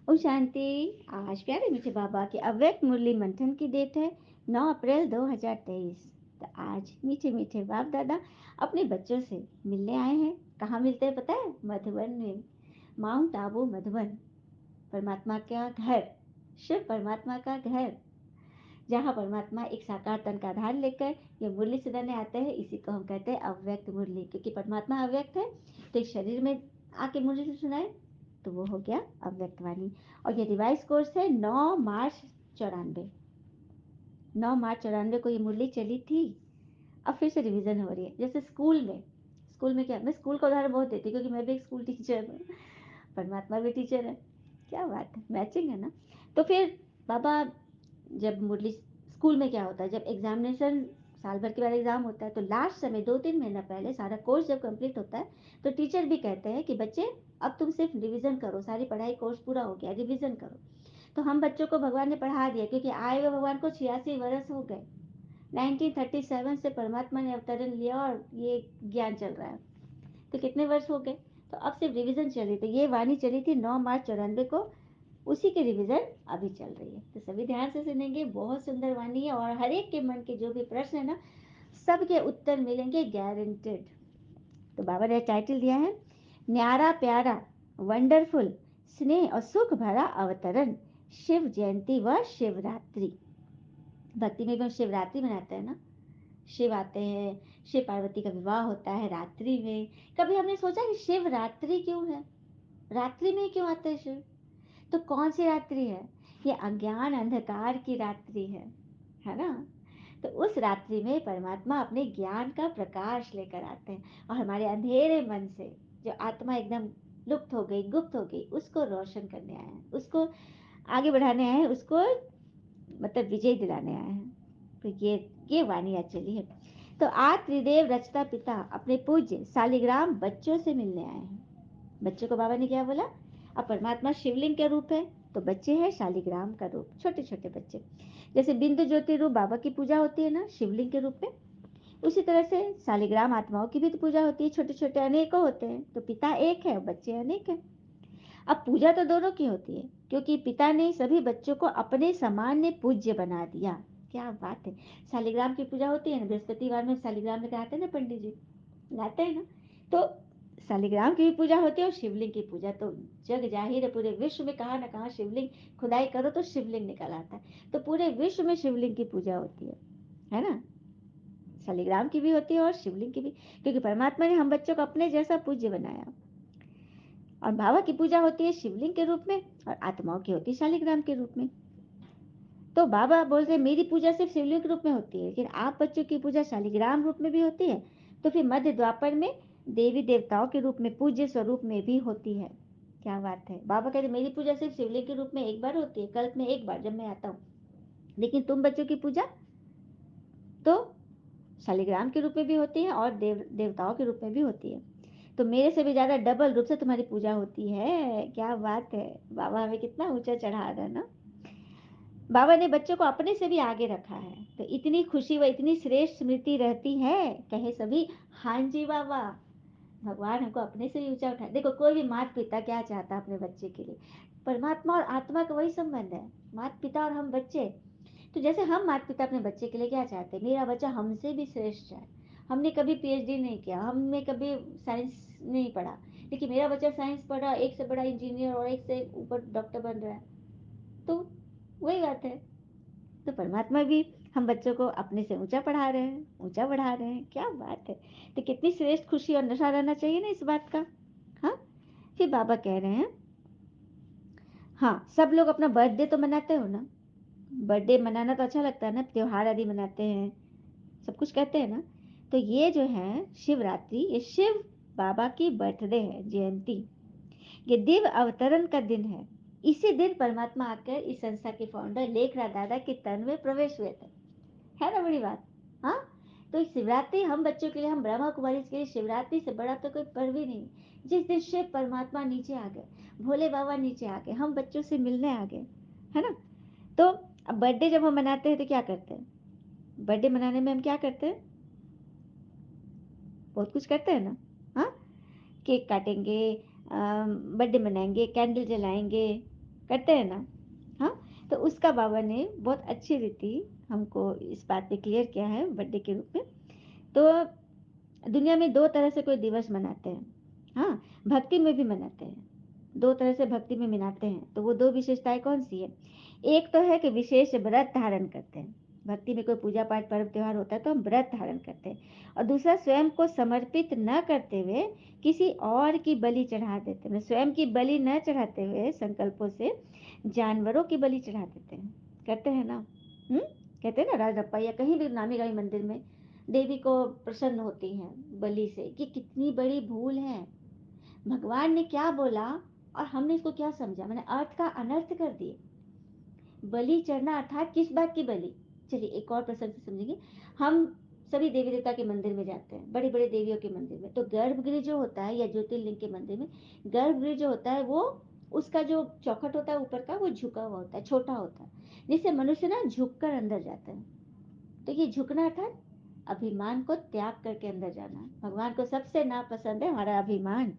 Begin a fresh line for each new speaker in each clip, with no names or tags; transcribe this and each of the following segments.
ओम शांति। आज प्यारे मीठे बाबा के अव्यक्त मुरली मंथन की डेट है 9 अप्रैल 2023। तो आज मीठे मीठे बाप दादा अपने बच्चों से मिलने आए हैं। कहाँ मिलते हैं पता है? मधुबन में। माउंट आबू मधुबन, परमात्मा का घर, शिव परमात्मा का घर, जहाँ परमात्मा एक साकार तन का आधार लेकर ये मुरली सुनाने आते हैं। इसी को हम कहते हैं अव्यक्त मुरली, क्योंकि परमात्मा अव्यक्त है तो एक शरीर में आके मुरली सुनाए तो वो हो गया अव्यक्त वाणी। और ये रिवाइज कोर्स है 9 मार्च 94। 9 मार्च 94 को ये मुरली चली थी। अब फिर से रिवीजन हो रही है। जैसे स्कूल में क्या, मैं स्कूल का उदाहरण बहुत देती हूँ क्योंकि मैं भी एक स्कूल टीचर हूँ, परमात्मा भी टीचर है। क्या बात है, मैचिंग है ना। तो फिर बाबा जब मुरली, स्कूल में क्या होता है, जब एग्जामिनेशन, साल भर के बाद एग्जाम होता है तो लास्ट समय 2-3 महीना पहले सारा कोर्स जब कंप्लीट होता है तो टीचर भी कहते हैं कि बच्चे अब तुम सिर्फ रिवीजन करो, सारी पढ़ाई कोर्स पूरा हो गया, रिवीजन करो। तो हम बच्चों को भगवान ने पढ़ा दिया, क्योंकि आए हुए भगवान को 86 वर्ष हो गए। 1937 से परमात्मा ने अवतरण लिया और ये ज्ञान चल रहा है। तो कितने वर्ष हो गए। तो अब सिर्फ रिवीजन चल रही। तो ये वाणी चली थी 9 मार्च 94 को, उसी की रिवीजन अभी चल रही है। तो सभी ध्यान से सुनेंगे। बहुत सुंदर वाणी है और हर एक के मन के जो भी प्रश्न है ना, सबके उत्तर मिलेंगे गारंटेड। तो बाबा ने टाइटल दिया है न्यारा प्यारा वंडरफुल स्नेह और सुख भरा अवतरण, शिव जयंती व शिवरात्रि। भक्ति में भी हम शिवरात्रि मनाते हैं ना। शिव आते हैं, शिव पार्वती का विवाह होता है रात्रि में। कभी हमने सोचा कि शिव रात्रि क्यों है, रात्रि में क्यों आते हैं शिव। तो कौन सी रात्रि है? ये अज्ञान अंधकार की रात्रि है ना। तो उस रात्रि में परमात्मा अपने ज्ञान का प्रकाश लेकर आते हैं और हमारे अंधेरे मन से जो आत्मा एकदम लुप्त हो गई, गुप्त हो गई, उसको रोशन करने आए हैं, उसको आगे बढ़ाने आए हैं, उसको मतलब विजय दिलाने आए हैं। तो ये वाणी आज चली है। तो आज त्रिदेव रचता पिता अपने पूज्य सालिग्राम बच्चों से मिलने आए हैं। बच्चों को बाबा ने क्या बोला? अब परमात्मा शिवलिंग के रूप है तो बच्चे हैं शालिग्राम का रूप, छोटे छोटे बच्चे। जैसे बिंदु ज्योति रूप बाबा की पूजा होती है ना शिवलिंग के रूप में, उसी तरह से शालिग्राम आत्माओं की भी तो पूजा होती है। छोटे छोटे अनेकों होते हैं, तो पिता एक है और बच्चे अनेक हैं। अब पूजा तो दोनों की होती है, क्योंकि पिता ने सभी बच्चों को अपने समान ने पूज्य बना दिया। क्या बात है। शालिग्राम की पूजा होती है ना, बृहस्पतिवार में शालिग्राम में गाते हैं ना पंडित जी, गाते हैं ना। तो शालिग्राम की भी पूजा होती है और शिवलिंग की पूजा तो जग जाहिर है, पूरे विश्व में कहाँ ना कहाँ शिवलिंग, खुदाई करो तो शिवलिंग निकल आता है। तो पूरे विश्व में शिवलिंग की पूजा होती है ना। शालिग्राम की भी होती है और शिवलिंग की भी, क्योंकि परमात्मा ने हम बच्चों को अपने जैसा पूज्य बनाया। और बाबा की पूजा होती है शिवलिंग के रूप में और आत्माओं की होती है शालिग्राम के रूप में। तो बाबा बोलते हैं मेरी पूजा सिर्फ शिवलिंग के रूप में होती है, लेकिन आप बच्चों की पूजा शालिग्राम रूप में भी होती है। तो फिर मध्य द्वापर में देवी देवताओं के रूप में पूज्य स्वरूप में भी होती है। क्या बात है। बाबा कहते मेरी पूजा सिर्फ शिवलिंग के रूप में एक बार होती है, कल्प में एक बार जब मैं आता हूँ, लेकिन तुम बच्चों की पूजा तो शालिग्राम के रूप में भी होती है और देवताओं के रूप में भी होती है। तो मेरे से भी ज्यादा डबल रूप से तुम्हारी पूजा होती है। क्या बात है। बाबा हमें कितना ऊंचा चढ़ा रहा है ना। बाबा ने बच्चों को अपने से भी आगे रखा है, तो इतनी खुशी व इतनी श्रेष्ठ स्मृति रहती है। कहे सभी हाँ जी बाबा। भगवान हमको अपने से भी ऊंचा उठा। देखो कोई भी माता पिता क्या चाहता है अपने बच्चे के लिए, परमात्मा और आत्मा का वही संबंध है, माता पिता और हम बच्चे। तो जैसे हम माता पिता अपने बच्चे के लिए क्या चाहते हैं, मेरा बच्चा हमसे भी श्रेष्ठ है। हमने कभी पीएचडी नहीं किया, हमने कभी साइंस नहीं पढ़ा, लेकिन मेरा बच्चा साइंस पढ़ा, एक से बड़ा इंजीनियर और एक से ऊपर डॉक्टर बन रहा है। तो वही बात है। तो परमात्मा भी हम बच्चों को अपने से ऊंचा पढ़ा रहे हैं, ऊंचा बढ़ा रहे हैं। क्या बात है। तो कितनी श्रेष्ठ खुशी और नशा रहना चाहिए ना इस बात का। हाँ। फिर बाबा कह रहे हैं, हाँ सब लोग अपना बर्थडे तो मनाते हो ना। बर्थडे मनाना तो अच्छा लगता है ना, त्योहार आदि मनाते हैं, सब कुछ कहते हैं ना। तो ये जो है शिवरात्रि, ये शिव बाबा की बर्थडे है, जयंती। ये दिव्य अवतरण का दिन है। इसी दिन परमात्मा आकर इस संस्था के फाउंडर लेखराज दादा के तन में प्रवेश हुए थे। है ना बड़ी बात। हाँ। तो शिवरात्रि हम बच्चों के लिए, हम ब्रह्मा कुमारी के लिए शिवरात्रि से बड़ा तो कोई पर्व ही नहीं। जिस दिन शिव परमात्मा नीचे आ गए, भोले बाबा नीचे आ गए, हम बच्चों से मिलने आ गए, है ना। तो अब बर्थडे जब हम मनाते हैं तो क्या करते हैं? बर्थडे मनाने में हम क्या करते हैं? बहुत कुछ करते हैं ना। हाँ। केक काटेंगे, बर्थडे मनाएंगे, कैंडल जलाएंगे, करते हैं ना। हाँ, तो उसका बाबा ने बहुत अच्छी रीति हमको इस बात पे क्लियर किया है बर्थडे के रूप में। तो दुनिया में 2 तरह से कोई दिवस मनाते हैं। हाँ, भक्ति में भी मनाते हैं। 2 तरह से भक्ति में मनाते हैं, तो वो 2 विशेषताएँ कौन-सी है? एक तो है कि विशेष व्रत धारण करते हैं। भक्ति में कोई पूजा-पाठ, पर्व त्योहार होता है तो हम व्रत धारण करते हैं। और दूसरा स्वयं को समर्पित न करते हुए किसी और की बलि चढ़ा देते हैं। स्वयं की बलि न चढ़ाते हुए संकल्पों से जानवरों की बलि चढ़ा देते हैं। करते हैं ना? हुँ? कहते हैं ना राजरप्पा या कहीं भी नामी-गामी मंदिर में देवी को प्रसन्न होती हैं बलि से। ये कितनी बड़ी भूल है। भगवान ने क्या बोला और हमने इसको क्या समझा, मैंने अर्थ का अनर्थ कर दिए। बलि चढ़ना अर्थात किस बात की बलि? चलिए एक और प्रसंग से समझेंगे। हम सभी देवी देवता के मंदिर में जाते हैं, बड़े बड़े देवियों के मंदिर में, तो गर्भगृह जो होता है या ज्योतिर्लिंग के मंदिर में, गर्भगृह जो होता है वो उसका जो चौखट होता है ऊपर का वो झुका हुआ होता है, छोटा होता है, जिससे मनुष्य ना झुक कर अंदर जाता है। तो ये झुकना अर्थात अभिमान को त्याग करके अंदर जाना। भगवान को सबसे नापसंद है हमारा अभिमान।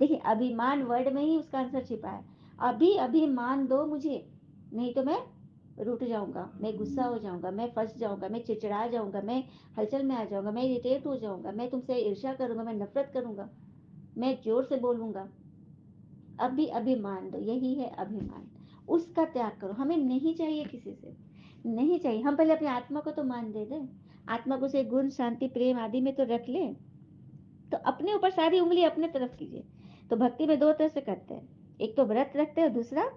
देखिए अभिमान वर्ड में ही उसका आंसर छिपा है। अभी अभिमान दो मुझे, नहीं तो मैं रूठ जाऊंगा, मैं गुस्सा हो जाऊंगा, मैं फंस जाऊंगा, मैं चिड़चिड़ा जाऊंगा, मैं हलचल में आ जाऊंगा, मैं इरिटेट हो जाऊंगा, मैं तुमसे ईर्ष्या करूंगा, मैं नफरत करूंगा, मैं जोर से बोलूंगा। अभी अभिमान दो, यही है अभिमान। उसका त्याग करो। हमें नहीं चाहिए किसी से, नहीं चाहिए। हम पहले अपनी आत्मा को तो मान दे दें, आत्मा को से गुण शांति प्रेम आदि में तो रख ले, तो अपने ऊपर सारी उंगली अपने तरफ कीजिए। तो भक्ति में 2 तरह से करते हैं, एक तो व्रत रखते हैं, दूसरा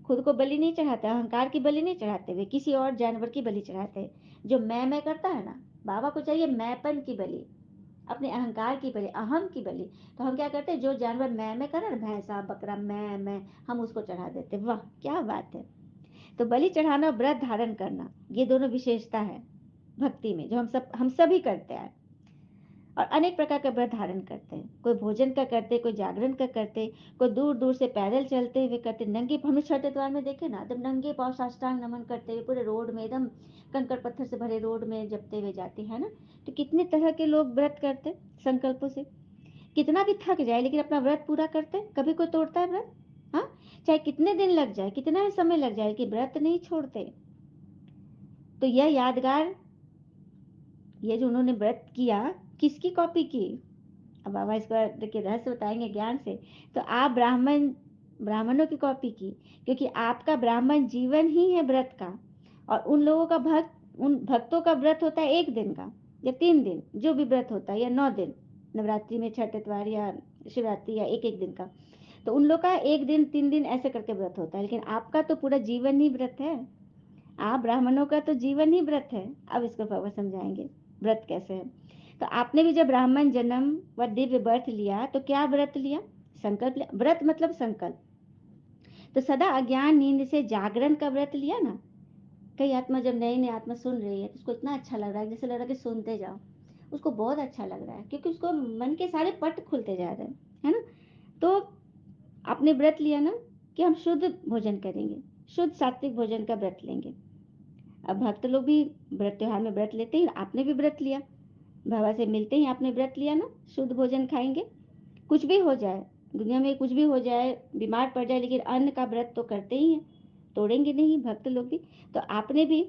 खुद को बलि नहीं चढ़ाते, अहंकार की बलि नहीं चढ़ाते हुए किसी और जानवर की बलि चढ़ाते हैं। जो मैं करता है ना, बाबा को चाहिए मैंपन की बलि, अपने अहंकार की बलि, अहम की बलि। तो हम क्या करते हैं, जो जानवर मैं करे ना, भैंसा बकरा मैं, हम उसको चढ़ा देते। वाह क्या बात है। तो बलि चढ़ाना और व्रत धारण करना, ये दोनों विशेषता है भक्ति में जो हम सभी करते हैं। और अनेक प्रकार का व्रत धारण करते हैं, कोई भोजन का करते, कोई जागरण का करते, कोई दूर दूर से पैदल चलते हुए करते, नंगे। हमने छठ द्वार में देखे ना, एकदम नंगे पाँव साष्टांग नमन करते हुए पूरे रोड में, एकदम कंकड़ पत्थर से भरे रोड में जपते हुए जाते हैं ना। तो कितने तरह के लोग व्रत करते संकल्पों से, कितना भी थक जाए लेकिन अपना व्रत पूरा करते। कभी कोई तोड़ता है व्रत? हाँ, चाहे कितने दिन लग जाए, कितना भी समय लग जाए, कि व्रत नहीं छोड़ते। तो यह यादगार, ये जो उन्होंने व्रत किया, किसकी कॉपी की? अब बाबा इसको देखिए रहस्य बताएंगे ज्ञान से। तो आप ब्राह्मणों की कॉपी की, क्योंकि आपका ब्राह्मण जीवन ही है व्रत का। और उन लोगों का उन भक्तों का व्रत होता है 1 दिन का या 3 दिन, जो भी व्रत होता है, या 9 दिन, नवरात्रि में छठ इतवार या शिवरात्रि, या एक एक दिन का। तो उन लोग का 1 दिन 3 दिन ऐसे करके व्रत होता है, लेकिन आपका तो पूरा जीवन ही व्रत है। आप ब्राह्मणों का तो जीवन ही व्रत है। अब इसको बाबा समझाएंगे व्रत कैसे है। तो आपने भी जब ब्राह्मण जन्म व दिव्य बर्थ लिया तो क्या व्रत लिया? संकल्प लिया। व्रत मतलब संकल्प। तो सदा अज्ञान नींद से जागरण का व्रत लिया ना। कई आत्मा जब नई नई आत्मा सुन रही है तो उसको इतना अच्छा लग रहा है, जैसे लग रहा है कि सुनते जाओ। उसको बहुत अच्छा लग रहा है क्योंकि उसको मन के सारे पट खुलते जा रहे हैं, है ना। तो आपने व्रत लिया ना कि हम शुद्ध भोजन करेंगे, शुद्ध सात्विक भोजन का व्रत लेंगे। अब भक्त लोग भी व्रत त्योहार में व्रत लेते हैं, आपने भी व्रत लिया, बाबा से मिलते ही आपने व्रत लिया ना, शुद्ध भोजन खाएंगे। कुछ भी हो जाए, दुनिया में कुछ भी हो जाए, बीमार पड़ जाए, लेकिन अन्न का व्रत तो करते ही हैं, तोड़ेंगे नहीं भक्त लोग भी। तो आपने भी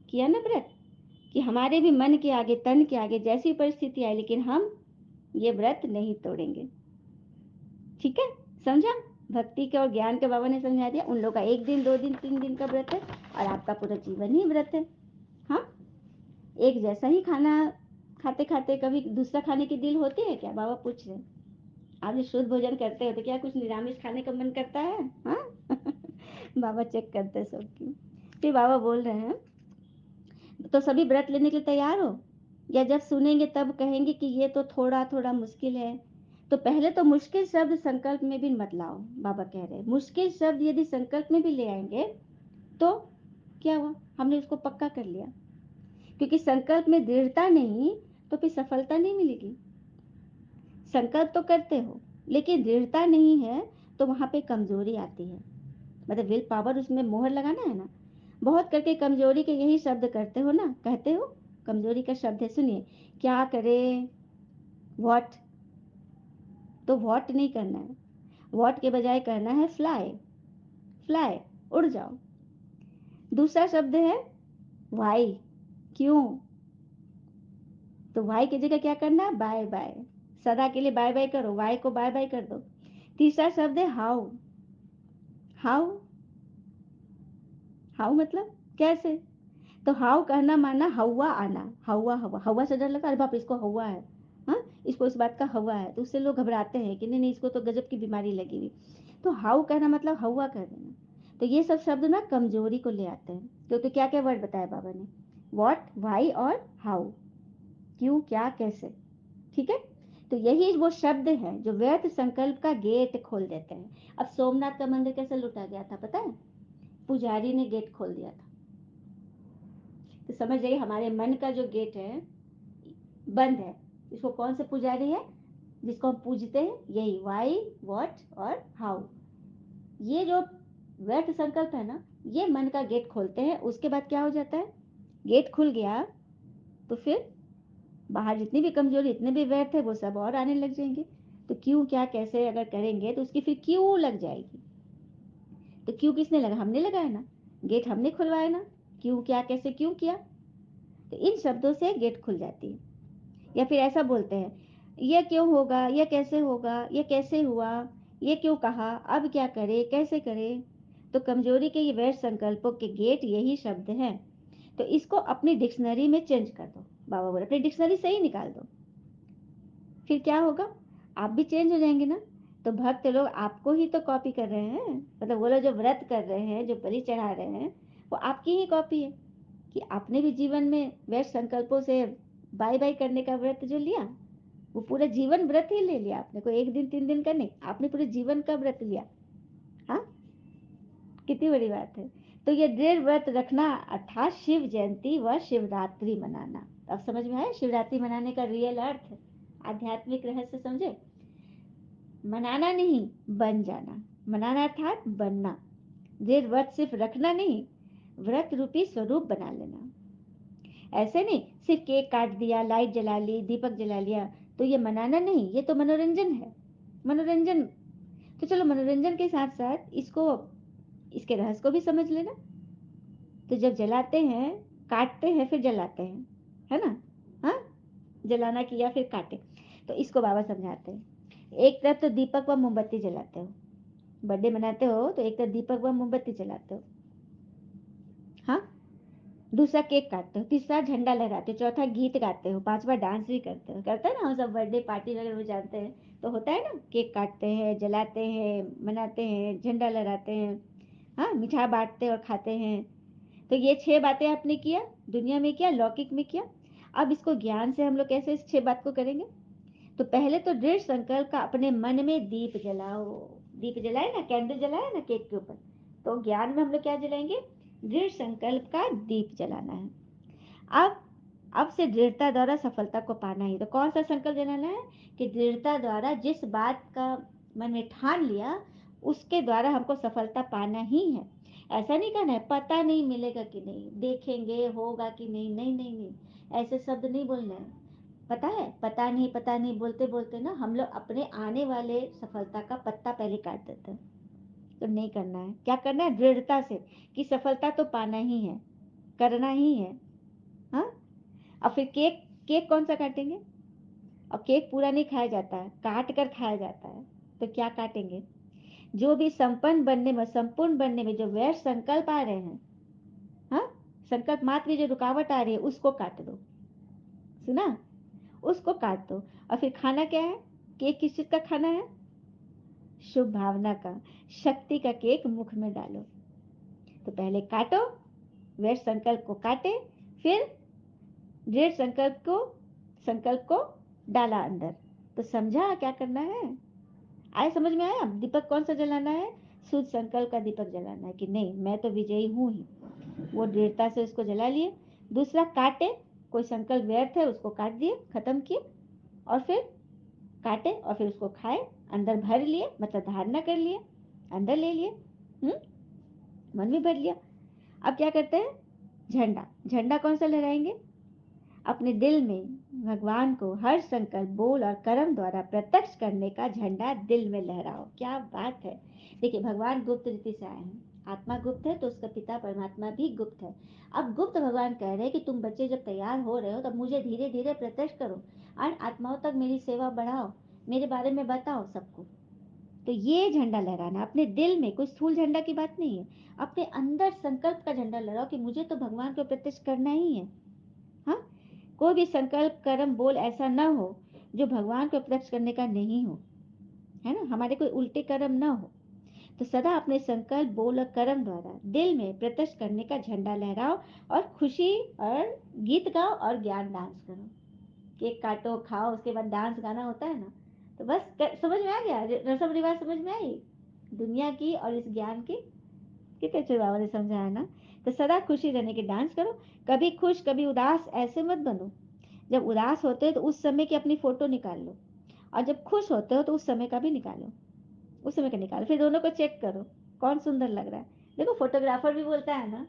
किया ना व्रत, कि हमारे भी मन के आगे तन के आगे जैसी परिस्थिति आए लेकिन हम ये व्रत नहीं तोड़ेंगे। ठीक है, समझा? भक्ति के और ज्ञान के बाबा ने समझा दिया। उन लोग का 1 दिन 2 दिन 3 दिन का व्रत है और आपका पूरा जीवन ही व्रत है। हाँ, एक जैसा ही खाना खाते खाते कभी दूसरा खाने की दिल होती है क्या? बाबा पूछ रहे हैं। आप जो शुद्ध भोजन करते हो तो क्या कुछ निरामिष खाने का मन करता है? हाँ बाबा चेक करते हैं सबकी। फिर बाबा बोल रहे हैं, तो सभी व्रत लेने के लिए तैयार हो, या जब सुनेंगे तब कहेंगे कि ये तो थोड़ा थोड़ा मुश्किल है? तो पहले तो मुश्किल शब्द संकल्प में भी मत लाओ। बाबा कह रहे हैं मुश्किल शब्द यदि संकल्प में भी ले आएंगे तो क्या हुआ, हमने उसको पक्का कर लिया। क्योंकि संकल्प में दृढ़ता नहीं तो फिर सफलता नहीं मिलेगी। संकल्प तो करते हो लेकिन दृढ़ता नहीं है तो वहां पे कमजोरी आती है। मतलब विल पावर, उसमें मोहर लगाना है ना। बहुत करके कमजोरी के यही शब्द करते हो ना, कहते हो। कमजोरी का शब्द है, सुनिए, क्या करे, व्हाट। तो व्हाट नहीं करना है, व्हाट के बजाय करना है फ्लाई। फ्लाई, उड़ जाओ। दूसरा शब्द है वाई, क्यों। तो वाई की जगह क्या करना है, बाय बाय, सदा के लिए बाय बाय करो, वाई को बाय बाय कर दो। तीसरा शब्द है हाउ, हाउ, हाउ मतलब कैसे। तो हाउ कहना माना हवा आना, हवा हवा, हवा से डर लगा, अरे बाप इसको हवा है, हाँ इसको इस बात का हवा है, तो उससे लोग घबराते हैं कि नहीं नहीं इसको तो गजब की बीमारी लगी हुई। तो हाउ कहना मतलब हवा कर देना। तो ये सब शब्द ना कमजोरी को ले आते हैं। तो क्या क्या वर्ड बताया बाबा ने, व्हाट, वाई और हाउ, क्यों क्या कैसे, ठीक है। तो यही वो शब्द हैं जो व्यर्थ संकल्प का गेट खोल देते हैं। अब सोमनाथ का मंदिर कैसे लुटा गया था पता है, पुजारी ने गेट खोल दिया था। तो समझ जाइए हमारे मन का जो गेट है बंद है। इसको कौन से पुजारी है, जिसको हम पूजते हैं, यही वाई, व्हाट और हाउ। ये जो व्यर्थ संकल्प है ना, ये मन का गेट खोलते हैं। उसके बाद क्या हो जाता है, गेट खुल गया तो फिर बाहर जितनी भी कमजोरी, इतने भी व्यर्थ है, वो सब और आने लग जाएंगे। तो क्यों क्या कैसे अगर करेंगे तो उसकी फिर क्यों लग जाएगी। तो क्यों किसने लगा, हमने लगाया ना, गेट हमने खुलवाया ना, क्यों क्या कैसे क्यों किया। तो इन शब्दों से गेट खुल जाती है। या फिर ऐसा बोलते हैं, यह क्यों होगा, यह कैसे होगा, यह कैसे हुआ, ये क्यों कहा, अब क्या करे कैसे करे। तो कमजोरी के ये वैर संकल्पों के गेट यही शब्द हैं। तो इसको अपनी डिक्शनरी में चेंज कर दो, बाबा बोले अपनी डिक्शनरी से ही निकाल दो। फिर क्या होगा, आप भी चेंज हो जाएंगे ना। तो भक्त लोग आपको ही तो कॉपी कर रहे हैं, मतलब वो लोग जो व्रत कर रहे हैं, जो बलि चढ़ा रहे हैं, वो आपकी ही कॉपी है। कि आपने भी जीवन में वैर संकल्पों से बाय बाय करने का व्रत जो लिया, वो पूरा जीवन व्रत ही ले लिया आपने, कोई एक दिन तीन दिन का नहीं, आपने पूरे जीवन का व्रत लिया। हाँ, कितनी बड़ी बात है। तो ये दृढ़ व्रत रखना अर्थात शिव जयंती व शिवरात्रि मनाना। अब समझ में आया शिवरात्रि मनाने का रियल अर्थ, आध्यात्मिक रहस्य समझे। मनाना नहीं, बन जाना। मनाना अर्थात बनना। दृढ़ व्रत सिर्फ रखना नहीं, व्रत रूपी स्वरूप बना लेना। ऐसे नहीं सिर्फ केक काट दिया, लाइट जला ली, दीपक जला लिया, तो ये मनाना नहीं, ये तो मनोरंजन है। मनोरंजन, तो चलो मनोरंजन के साथ साथ इसको, इसके रहस्य को भी समझ लेना। तो जब जलाते हैं, काटते हैं फिर जलाते हैं, है ना। हाँ, जलाना किया फिर काटे। तो इसको बाबा समझाते हैं। एक तरफ तो दीपक व मोमबत्ती जलाते हो, बर्थडे मनाते हो तो एक तरफ दीपक व मोमबत्ती जलाते हो, हाँ। दूसरा केक काटते हो, तीसरा झंडा लहराते हो, चौथा गीत गाते हो, पांचवा डांस भी करते हो, करते हैं ना हम सब बर्थडे पार्टी वगैरह में जानते हैं। तो होता है ना, केक काटते हैं, जलाते हैं, मनाते हैं, झंडा लहराते हैं, हाँ मिठाई बांटते और खाते हैं। तो ये 6 बातें आपने किया, दुनिया में किया, लौकिक में किया। अब इसको ज्ञान से हम लोग कैसे इस 6 बात को करेंगे। तो पहले तो दृढ़ संकल्प का अपने मन में दीप जलाओ। दीप जलाए ना, कैंडल जलाए ना केक के ऊपर, तो ज्ञान में हम लोग क्या जलाएंगे, दृढ़ संकल्प का दीप जलाना है। अब अब से दृढ़ता द्वारा सफलता को पाना ही। तो कौन सा संकल्प जलाना है, कि दृढ़ता द्वारा जिस बात का मन में ठान लिया, उसके द्वारा हमको सफलता पाना ही है। ऐसा नहीं कहना है पता नहीं मिलेगा कि नहीं, देखेंगे होगा कि नहीं, नहीं नहीं नहीं, ऐसे शब्द नहीं बोलने हैं। पता नहीं बोलते बोलते ना हम लोग अपने आने वाले सफलता का पत्ता पहले काट देते हैं। तो नहीं करना है, क्या करना है, दृढ़ता से, कि सफलता तो पाना ही है, करना ही है। हाँ, और फिर केक, केक कौन सा काटेंगे, और केक पूरा नहीं खाया जाता है, काट कर खाया जाता है। तो क्या काटेंगे, जो भी संपन्न बनने में, संपूर्ण बनने में जो वैर संकल्प आ रहे हैं, हाँ, संकल्प मात्र की जो रुकावट आ रही है उसको काट दो। सुना, उसको काट दो। और फिर खाना क्या है, केक किस चीज का खाना है, शुभ भावना का, शक्ति का केक मुख में डालो। तो पहले काटो, वैर संकल्प को काटे, फिर दृढ़ संकल्प को डाला अंदर। तो समझा क्या करना है, आए समझ में आया। दीपक कौन सा जलाना है, शुद्ध संकल्प का दीपक जलाना है, कि नहीं मैं तो विजयी हूं ही। वो दृढ़ता से उसको जला लिए। दूसरा काटे, कोई संकल्प व्यर्थ है उसको काट दिए, खत्म किए। और फिर काटे और फिर उसको खाए, अंदर भर लिए, मतलब धारणा कर लिए, अंदर ले लिए, मन में भर लिया। अब क्या करते हैं, झंडा, झंडा कौन सा लहराएंगे, अपने दिल में भगवान को हर संकल्प बोल और कर्म द्वारा प्रत्यक्ष करने का झंडा दिल में लहराओ। क्या बात है। देखिए भगवान गुप्त रीति से आए हैं, आत्मा गुप्त है तो उसका पिता परमात्मा भी गुप्त है। अब गुप्त भगवान कह रहे हैं कि तुम बच्चे जब तैयार हो रहे हो तब मुझे धीरे धीरे प्रत्यक्ष करो और आत्माओं तक मेरी सेवा बढ़ाओ, मेरे बारे में बताओ सबको। तो ये झंडा लहराना अपने दिल में, कोई स्थूल झंडा की बात नहीं है, अपने अंदर संकल्प का झंडा लहराओ कि मुझे तो भगवान को प्रत्यक्ष करना ही है। हाँ, कोई भी संकल्प कर्म बोल ऐसा ना हो जो भगवान को प्रत्यक्ष करने का नहीं हो, है ना, हमारे कोई उल्टे कर्म ना हो। तो सदा अपने संकल्प बोल और कर्म द्वारा दिल में प्रत्यक्ष करने का झंडा लहराओ और खुशी और गीत गाओ और ज्ञान डांस करो। केक काटो, खाओ, उसके बाद डांस गाना होता है ना। तो बस समझ में आ गया, रसम रिवाज समझ में आई दुनिया की और इस ज्ञान की। कितने अच्छे बाबा ने समझाया ना। तो सदा खुशी रहने के डांस करो, कभी खुश कभी उदास ऐसे मत बनो। जब उदास होते हो तो उस समय की अपनी फोटो निकाल लो, और जब खुश होते हो तो उस समय का भी निकालो, उस समय का निकालो, फिर दोनों को चेक करो कौन सुंदर लग रहा है। देखो फोटोग्राफर भी बोलता है ना,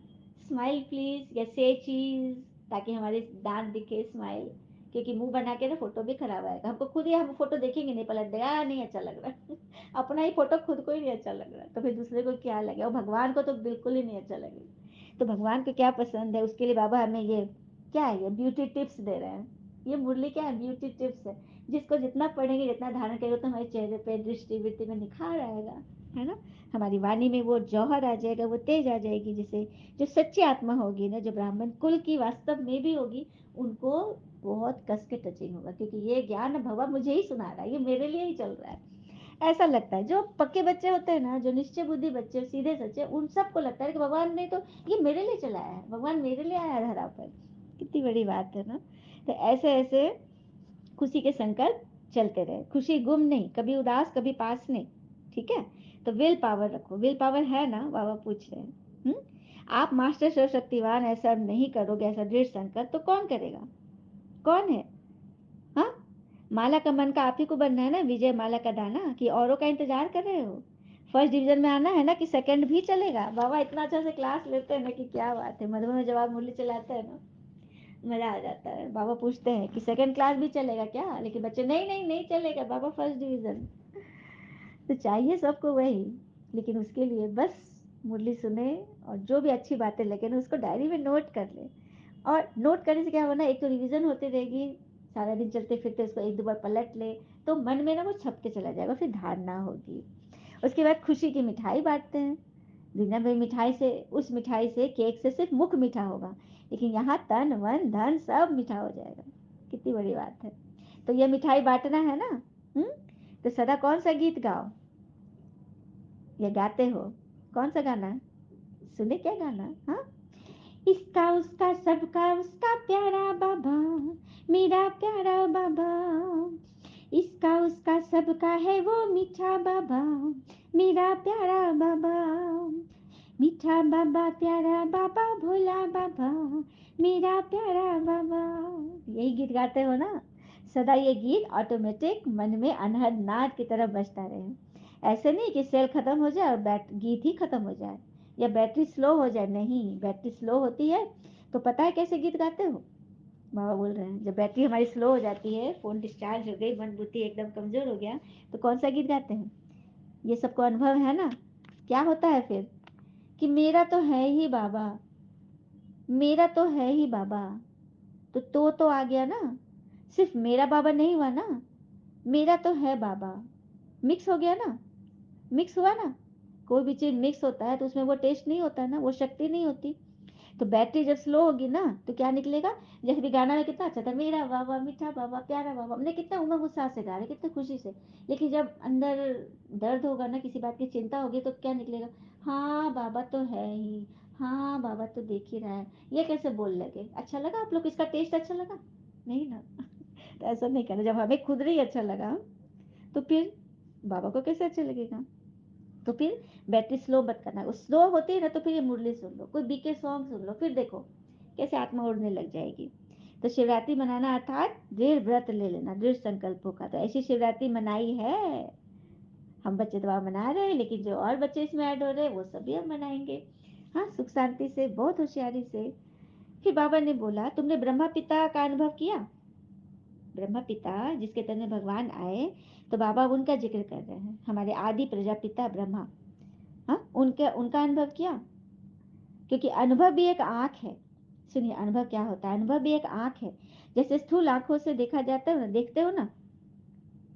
स्माइल प्लीज या से चीज, ताकि हमारे दांत दिखे, स्माइल। क्योंकि मुंह बना के ना फोटो भी खराब आएगा, हमको खुद ही हम फोटो देखेंगे नहीं, पलट देगा नहीं अच्छा लग रहा है अपना ही फोटो खुद को ही नहीं अच्छा लग रहा है, तो फिर दूसरे को क्या लगे, और भगवान को तो बिल्कुल ही नहीं अच्छा लगेगा। तो भगवान को क्या पसंद है, उसके लिए बाबा हमें ये क्या है, ये ब्यूटी टिप्स दे रहे हैं। ये मुरली क्या है, ब्यूटी टिप्स है। जिसको जितना पढ़ेंगे, जितना धारण करेंगे, तो हमारे चेहरे पे दृष्टि वृत्ति में निखार आएगा, है ना। हमारी वाणी में वो जौहर आ जाएगा, वो तेज आ जाएगी, जिसे जो सच्ची आत्मा होगी ना, जो ब्राह्मण कुल की वास्तव में भी होगी, उनको बहुत कस के टचिंग होगा, क्योंकि ये ज्ञान भगवान मुझे ही सुना रहा है, ये मेरे लिए ही चल रहा है। ऐसा लगता है जो पक्के बच्चे होते हैं ना, जो निश्चय बुद्धि बच्चे, सीधे सच्चे, उन सबको लगता है कि भगवान ने तो ये मेरे लिए चलाया है, भगवान मेरे लिए आया है धरा पर। कितनी बड़ी बात है ना। तो ऐसे ऐसे खुशी के संकल्प चलते रहे, खुशी गुम नहीं, कभी उदास कभी पास नहीं। ठीक है। तो विल पावर रखो, विल पावर है ना, बाबा पूछ रहे हैं। आप मास्टर सर्वशक्तिवान ऐसा नहीं करोगे, ऐसा दृढ़ संकल्प तो कौन करेगा, कौन है। हाँ, माला का मन का आप ही को बनना है ना, विजय माला का दाना, कि औरों का इंतजार कर रहे हो। फर्स्ट डिवीजन में आना है ना, कि सेकंड भी चलेगा। बाबा इतना अच्छा से क्लास लेते हैं ना कि क्या बात है, मधुबन में जवाब मूल्य चलाते हैं ना, मजा आ जाता है। बाबा पूछते हैं कि सेकंड क्लास भी चलेगा क्या, लेकिन बच्चे नहीं नहीं नहीं चलेगा बाबा, फर्स्ट डिवीजन। तो चाहिए सबको वही, लेकिन उसके लिए बस मुरली सुने, और जो भी अच्छी बातें लगे ना उसको डायरी में नोट कर ले। और नोट करने से क्या होना, एक तो रिवीजन होती रहेगी, सारा दिन चलते फिरते उसको एक दो बार पलट ले, तो मन में ना वो छपते चला जाएगा, फिर धारणा होगी। उसके बाद खुशी की मिठाई बांटते हैं। दुनिया में मिठाई से, उस मिठाई से, केक से सिर्फ मुख मीठा होगा, लेकिन यहाँ तन मन धन सब मीठा हो जाएगा। कितनी बड़ी बात है। तो ये मिठाई बांटना है ना। हम्म। तो सदा कौन सा गीत गाओ, या गाते हो, कौन सा गाना, सुने क्या गाना। हाँ, इसका उसका सबका उसका प्यारा बाबा, मेरा प्यारा बाबा, इसका उसका सबका है वो मीठा बाबा, मेरा प्यारा बाबा, मीठा बाबा प्यारा बाबा भोला बाबा, मेरा प्यारा बाबा। यही गीत गाते हो ना। सदा ये गीत ऑटोमेटिक मन में अनहद नाद की तरह बजता रहे। ऐसे नहीं कि सेल खत्म हो जाए और गीत ही खत्म हो जाए, या बैटरी स्लो हो जाए। नहीं, बैटरी स्लो होती है तो पता है कैसे गीत गाते हो। बाबा बोल रहे हैं जब बैटरी हमारी स्लो हो जाती है, फोन डिस्चार्ज हो गई, मन बुद्धि एकदम कमजोर हो गया, तो कौन सा गीत गाते हैं। ये सबको अनुभव है ना। क्या होता है फिर, कि मेरा तो है ही बाबा, मेरा तो है ही बाबा। तो आ गया ना, सिर्फ मेरा बाबा नहीं हुआ ना, मेरा तो है बाबा, मिक्स हो गया ना, मिक्स हुआ ना। कोई भी चीज मिक्स होता है तो उसमें वो टेस्ट नहीं होता ना, वो शक्ति नहीं होती। तो बैटरी जब स्लो होगी ना तो क्या निकलेगा। जैसे भी गाना में कितना अच्छा था, मेरा बाबा मीठा बाबा प्यारा बाबा, हमने कितना उमंग उत्साह से गा रहे, कितने खुशी से। लेकिन जब अंदर दर्द होगा ना, किसी बात की चिंता होगी, तो क्या निकलेगा। हाँ बाबा तो है ही, हाँ बाबा तो देख ही रहा है। ये कैसे बोल लगे, अच्छा लगा आप लोग, इसका टेस्ट अच्छा लगा, नहीं ना तो ऐसा नहीं करना, जब हमें खुद नहीं अच्छा लगा तो फिर बाबा को कैसे अच्छा लगेगा। तो फिर बैटरी स्लो मत करना, स्लो होती है ना तो फिर ये मुरली सुन लो, कोई बीके सॉन्ग सुन लो, फिर देखो कैसे आत्मा उड़ने लग जाएगी। तो शिवरात्रि मनाना अर्थात दृढ़ व्रत ले लेना, दृढ़ संकल्पों का। तो ऐसी शिवरात्रि मनाई है, हम बच्चे तो वहाँ मना रहे हैं, लेकिन जो और बच्चे इसमें ऐड हो रहे हैं वो सभी हम मनाएंगे। हाँ, सुख शांति से, बहुत होशियारी से। फिर बाबा ने बोला तुमने ब्रह्मा पिता का अनुभव किया। ब्रह्मा पिता जिसके तन में भगवान आए, तो बाबा उनका जिक्र कर रहे हैं, हमारे आदि प्रजापिता ब्रह्मा। हाँ, उनके उनका अनुभव किया, क्योंकि अनुभव भी एक आँख है। सुनिए, अनुभव क्या होता है? अनुभव भी एक आँख है। जैसे स्थूल आँखों से देखा जाता है ना, देखते हो ना,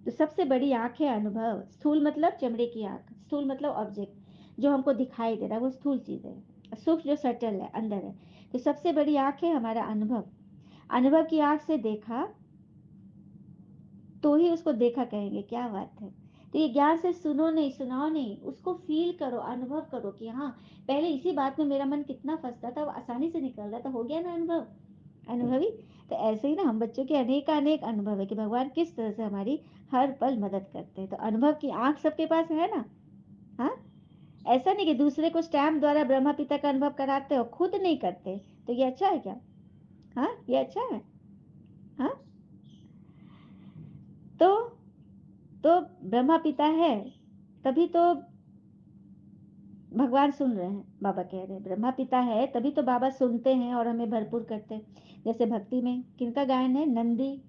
तो सबसे बड़ी आँख है अनुभव। स्थूल मतलब चमड़े की आँख, स्थूल मतलब ऑब्जेक्ट जो हमको दिखाई दे रहा है, वो स्थूल चीज़ है। सूक्ष्म जो सटल है, अंदर है। तो सबसे बड़ी आँख है हमारा अनुभव। अनुभव की आँख से देखा तो ही उसको देखा कहेंगे। क्या बात है! तो ये ज्ञान से सुनो नहीं, सुनाओ नहीं, उसको फील करो, अनुभव करो कि हाँ, पहले इसी बात में मेरा मन कितना फंसता था, वो आसानी से निकल रहा था, हो गया ना अनुभव, अनुभवी। तो ऐसे ही ना हम बच्चों के अनेक अनेक अनुभव है कि भगवान किस तरह से हमारी हर पल मदद करते हैं। तो अनुभव की आंख सबके पास है ना। हाँ, ऐसा नहीं कि दूसरे को स्टैम्प द्वारा ब्रह्मा पिता का अनुभव कराते हो, खुद नहीं करते, तो ये अच्छा है क्या? हाँ, ये अच्छा है। हाँ, तो तो ब्रह्मा पिता है, तभी तो भगवान सुन रहे हैं। बाबा कह रहे हैं ब्रह्मा पिता है तभी तो बाबा सुनते हैं और हमें भरपूर करते हैं। जैसे भक्ति में किनका गायन है? नंदी।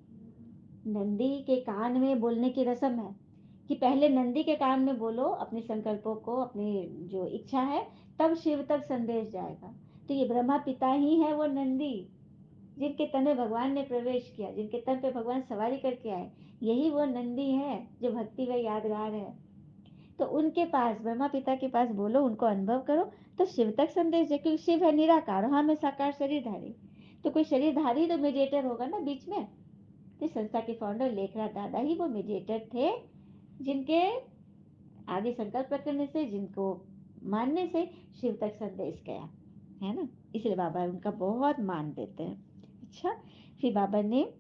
नंदी के कान में बोलने की रस्म है कि पहले नंदी के कान में बोलो अपने संकल्पों को, अपनी जो इच्छा है, तब शिव तक संदेश जाएगा। तो ये ब्रह्मा पिता ही है वो नंदी, जिनके तन में भगवान ने प्रवेश किया, जिनके तन पे भगवान सवारी करके आए। यही वो नंदी है जो भक्ति में यादगार है। तो उनके पास, ब्रह्मा पिता के पास बोलो, उनको अनुभव करो, तो शिव तक संदेश है। क्योंकि शिव है निराकार, हाँ मैं साकार शरीरधारी। तो कोई शरीरधारी तो मीडिएटर होगा ना बीच में। तो संस्था के फाउंडर लेखराज दादा ही वो मीडिएटर थे, जिनके आगे संकल्प करने से, जिनको मानने से शिव तक संदेश गया, है ना। इसलिए बाबा उनका बहुत मान देते हैं। अच्छा, फिर बाबा ने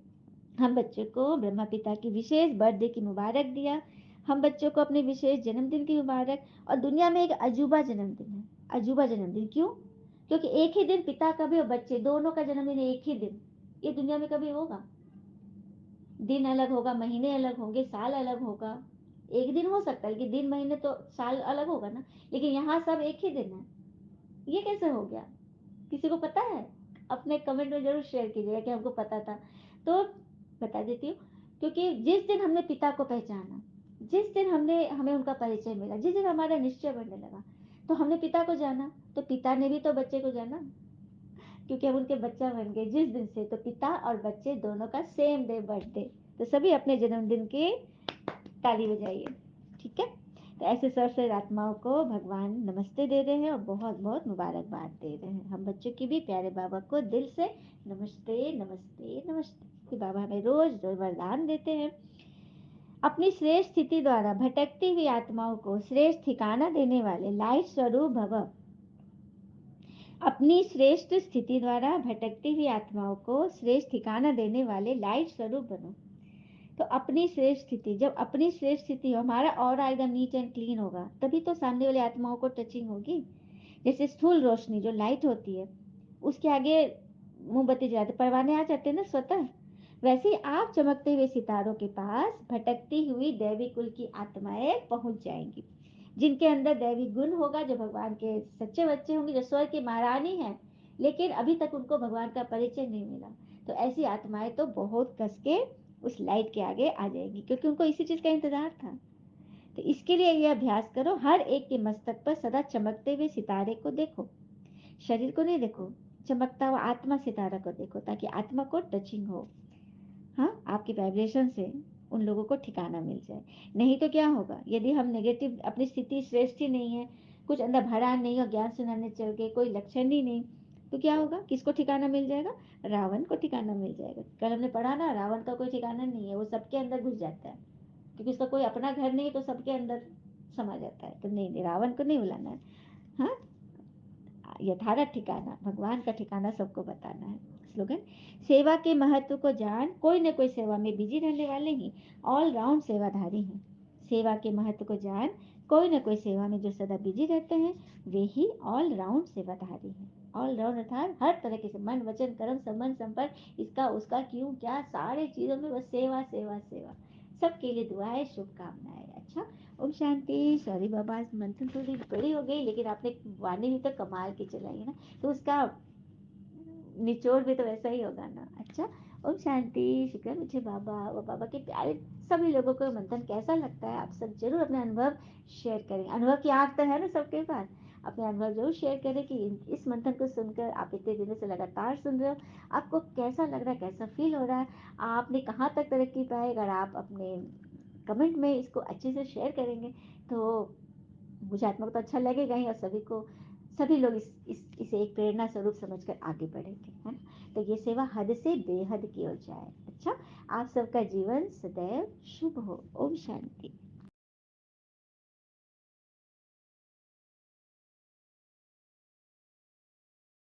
हम बच्चों को ब्रह्मा पिता की विशेष बर्थडे की मुबारक दिया। हम बच्चों को अपने विशेष जन्मदिन की मुबारक। और दुनिया में एक अजूबा जन्मदिन है। अजूबा जन्मदिन क्यों? क्योंकि एक ही दिन पिता का भी और बच्चे दोनों का जन्मदिन एक ही दिन। ये दुनिया में कभी होगा? दिन अलग होगा, महीने अलग होंगे, साल अलग होगा। एक दिन हो सकता है, लेकिन दिन महीने तो साल अलग होगा ना। लेकिन यहाँ सब एक ही दिन है। ये कैसे हो गया? किसी को पता है? अपने कमेंट में जरूर शेयर कीजिएगा कि हमको पता था। तो बता देती हूँ। क्योंकि जिस दिन हमने पिता को पहचाना, जिस दिन हमने हमें उनका परिचय मिला, जिस दिन हमारा निश्चय बनने लगा, तो हमने पिता को जाना, तो पिता ने भी तो बच्चे को जाना, क्योंकि हम उनके बच्चा बन गए जिस दिन से। तो पिता और बच्चे दोनों का सेम डे बर्थडे। तो सभी अपने जन्मदिन की ताली बजाइए। ठीक है। तो ऐसे सर्वश्रेष्ठ आत्माओं को भगवान नमस्ते दे रहे हैं और बहुत बहुत मुबारकबाद दे रहे हैं। हम बच्चों की भी प्यारे बाबा को दिल से नमस्ते नमस्ते नमस्ते। कि बाबा हमें रोज रोज वरदान देते हैं। अपनी श्रेष्ठ स्थिति द्वारा भटकती हुई आत्माओं को श्रेष्ठ ठिकाना देने वाले लाइट स्वरूप भव। अपनी श्रेष्ठ स्थिति द्वारा भटकती हुई आत्माओं को श्रेष्ठ ठिकाना देने वाले लाइट स्वरूप बनो। तो अपनी श्रेष्ठ स्थिति, जब अपनी श्रेष्ठ स्थिति हो, हमारा और एकदम नीट एंड क्लीन होगा, तभी तो सामने वाली आत्माओं को टचिंग होगी। जैसे स्थूल रोशनी जो लाइट होती है, उसके आगे मोमबत्ती जलाते परवाने आ जाते हैं ना स्वतः। वैसे ही आप चमकते हुए सितारों के पास भटकती हुई दैवी कुल की आत्माएं पहुंच जाएंगी, जिनके अंदर दैवी गुण होगा, जो भगवान के सच्चे बच्चे होंगे, जो स्वर्ग की महारानी है, लेकिन अभी तक उनको भगवान का परिचय नहीं मिला। तो ऐसी आत्माएं तो बहुत कस के उस लाइट के आगे आ जाएगी, क्योंकि उनको इसी चीज का इंतजार था। तो इसके लिए ये अभ्यास करो, हर एक के मस्तक पर सदा चमकते हुए सितारे को देखो। शरीर को नहीं देखो, चमकता हुआ आत्मा सितारा को देखो, ताकि आत्मा को टचिंग हो। हाँ, आपके वाइब्रेशन से उन लोगों को ठिकाना मिल जाए। नहीं तो क्या होगा, यदि हम नेगेटिव, अपनी स्थिति श्रेष्ठ ही नहीं है, कुछ अंदर भरा नहीं और ज्ञान सुनाने चल गए, कोई लक्षण ही नहीं, तो क्या होगा? किसको ठिकाना मिल जाएगा? रावण को ठिकाना मिल जाएगा। कल हमने पढ़ा ना, रावण का कोई ठिकाना नहीं है, वो सबके अंदर घुस जाता है, क्योंकि उसका कोई अपना घर नहीं है, तो सबके अंदर समा जाता है। तो नहीं नहीं, रावण को नहीं बुलाना है। हाँ, यथार्थ ठिकाना, भगवान का ठिकाना सबको बताना है। स्लोगन, सेवा के महत्व को जान, कोई न कोई सेवा में बिजी रहने वाले ही ऑल राउंड सेवाधारी हैं। सेवा के महत्व को जान, कोई न कोई सेवा में जो सदा बिजी रहते हैं, वे ही ऑल राउंड सेवाधारी हैं। ऑल राउंड अर्थात हर तरह के मन वचन कर्म संबंध संपर्क, इसका उसका क्यों क्या, सारे चीजों में बस सेवा सेवा सेवा। सबके लिए दुआएं, शुभकामनाएं। अच्छा, ओम शांति। सॉरी बाबा, आज मंथन थोड़ी बड़ी हो गई, लेकिन आपने वाणी भी तो कमाल की चलाई है ना, तो उसका निचोड़ भी तो वैसा ही होगा ना। अच्छा, ओम शांति। शुक्र है मुझे बाबा और बाबा के प्यारे सभी लोगों को मंथन कैसा लगता है, आप सब जरूर अपने अनुभव शेयर करें। अनुभव की आग तो है ना सबके पास, अपने अनुभव जरूर शेयर करें कि इस मंथन को सुनकर आप इतने दिनों से लगातार सुन रहे हो, आपको कैसा लग रहा है, कैसा फील हो रहा है, आपने कहाँ तक तरक्की पाई। अगर आप अपने कमेंट में इसको अच्छे से शेयर करेंगे तो मुझे आत्मा को तो अच्छा लगेगा ही, और सभी को, सभी लोग इसे एक प्रेरणा स्वरूप समझकर आगे बढ़ेंगे, है ना। तो ये सेवा हद से बेहद की ओर जाए। अच्छा, आप सबका जीवन सदैव शुभ हो। ओम शांति।